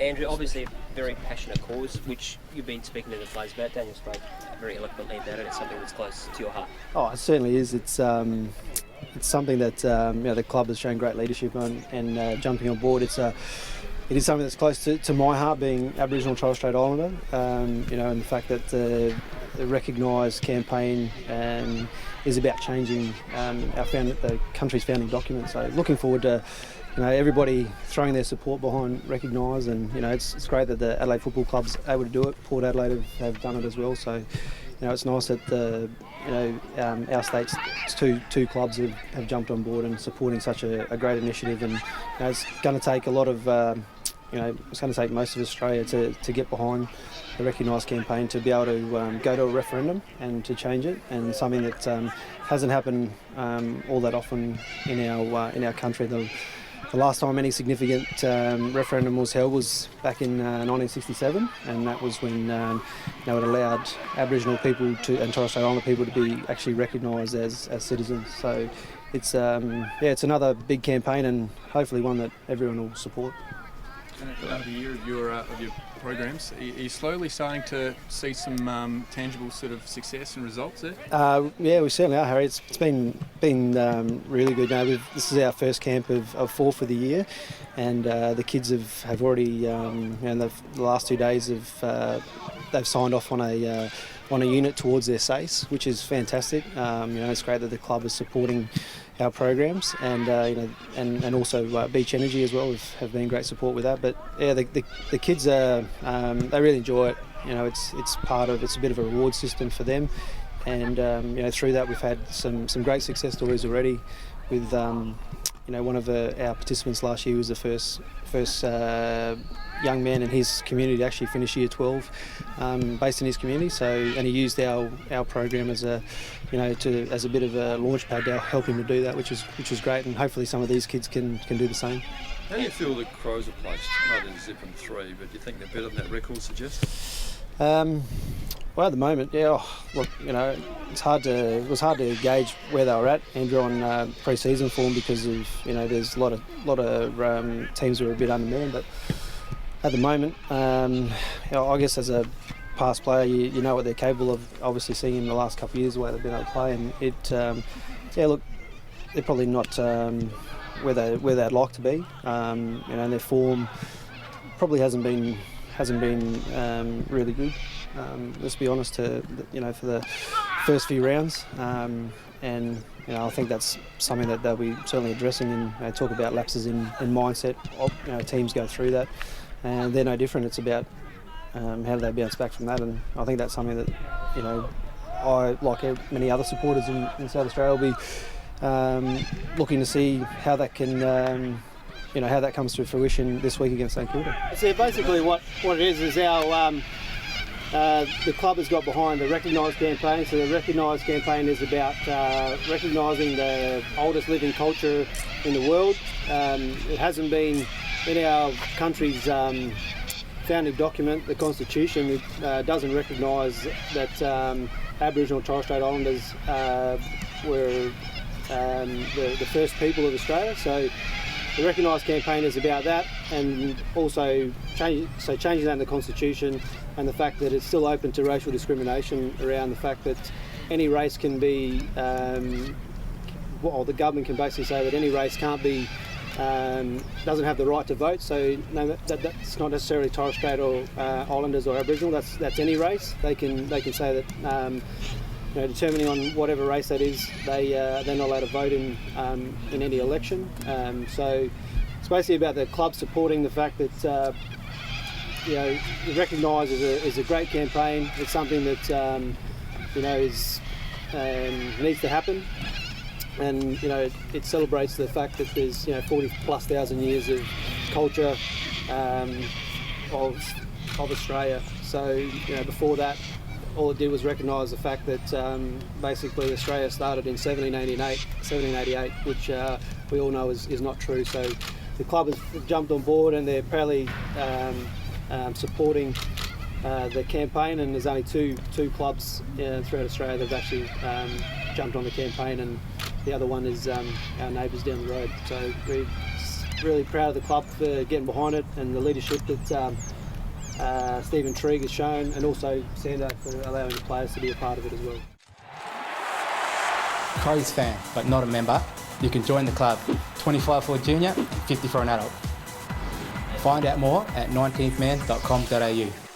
Andrew, obviously a very passionate cause, which you've been speaking to the players about. Daniel spoke very eloquently about it. It's something that's close to your heart. Oh, it certainly is. It's something that the club has shown great leadership on, and jumping on board. It is something that's close to my heart, being Aboriginal Torres Strait Islander. And the fact that the recognised campaign is about changing the country's founding document. So looking forward to everybody throwing their support behind Recognise, and it's great that the Adelaide Football Club's able to do it. Port Adelaide have done it as well. So it's nice that our state's two clubs have jumped on board and supporting such a great initiative. And it's going to take a lot of it's going to take most of Australia to get behind the Recognise campaign, to be able to go to a referendum and to change it, and something that hasn't happened all that often in our country. The last time any significant referendum was held was back in 1967, and that was when it allowed Aboriginal people and Torres Strait Islander people to be actually recognised as citizens. So it's another big campaign, and hopefully one that everyone will support. Over a year of your programs, are you slowly starting to see some tangible sort of success and results there? Yeah, we certainly are, Harry. It's been really good. This is our first camp of 4 for the year, and the kids have already in the last 2 days they've signed off on a unit towards their SACE, which is fantastic. It's great that the club is supporting our programs, and also Beach Energy as well have been great support with that. But yeah, the kids they really enjoy it. It's a bit of a reward system for them, and through that we've had some great success stories already. With one of our participants last year was the first young man in his community to actually finish year 12, based in his community. And he used our program as a bit of a launch pad to help him to do that, which is great. And hopefully some of these kids can do the same. How do you feel the Crows are placed? Not in Zip and 3, but do you think they're better than that record suggests? Well, at the moment, yeah. Look, it was hard to gauge where they were at, Andrew, on pre-season form, because of there's a lot of teams who are a bit undermanned. But at the moment, I guess as a past player, you know what they're capable of. Obviously, seeing in the last couple of years the way they've been able to play, and they're probably not where they'd like to be. And their form probably hasn't been really good. Let's be honest, for the first few rounds, and I think that's something that they'll be certainly addressing, and talk about lapses in mindset. Teams go through that, and they're no different. It's about how do they bounce back from that, and I think that's something that I, like many other supporters in South Australia, will be looking to see how that can. How that comes to fruition this week against St Kilda. So basically what it is our the club has got behind the Recognise campaign. So the Recognise campaign is about recognising the oldest living culture in the world. It hasn't been in our country's founding document, the Constitution. It doesn't recognise that Aboriginal Torres Strait Islanders were the first people of Australia. So the Recognise campaign is about that, and also changing that in the Constitution, and the fact that it's still open to racial discrimination around the fact that any race can be, the government can basically say that any race can't be, doesn't have the right to vote. So that's not necessarily Torres Strait or Islanders or Aboriginal. That's any race. They can say that. Determining on whatever race that is, they're not allowed to vote in any election. So it's basically about the club supporting the fact that Recognise is a great campaign. It's something that needs to happen, and it celebrates the fact that there's 40,000+ years of culture of Australia. So before that, all it did was recognise the fact that basically Australia started in 1788, which we all know is not true. So the club has jumped on board, and they're proudly supporting the campaign. And there's only two clubs throughout Australia that have actually jumped on the campaign, and the other one is our neighbours down the road. So we're really proud of the club for getting behind it and the leadership that Stephen Trigg has shown, and also Sando for allowing the players to be a part of it as well. Crows fan, but not a member, you can join the club. 25 for a junior, 50 for an adult. Find out more at 19thman.com.au.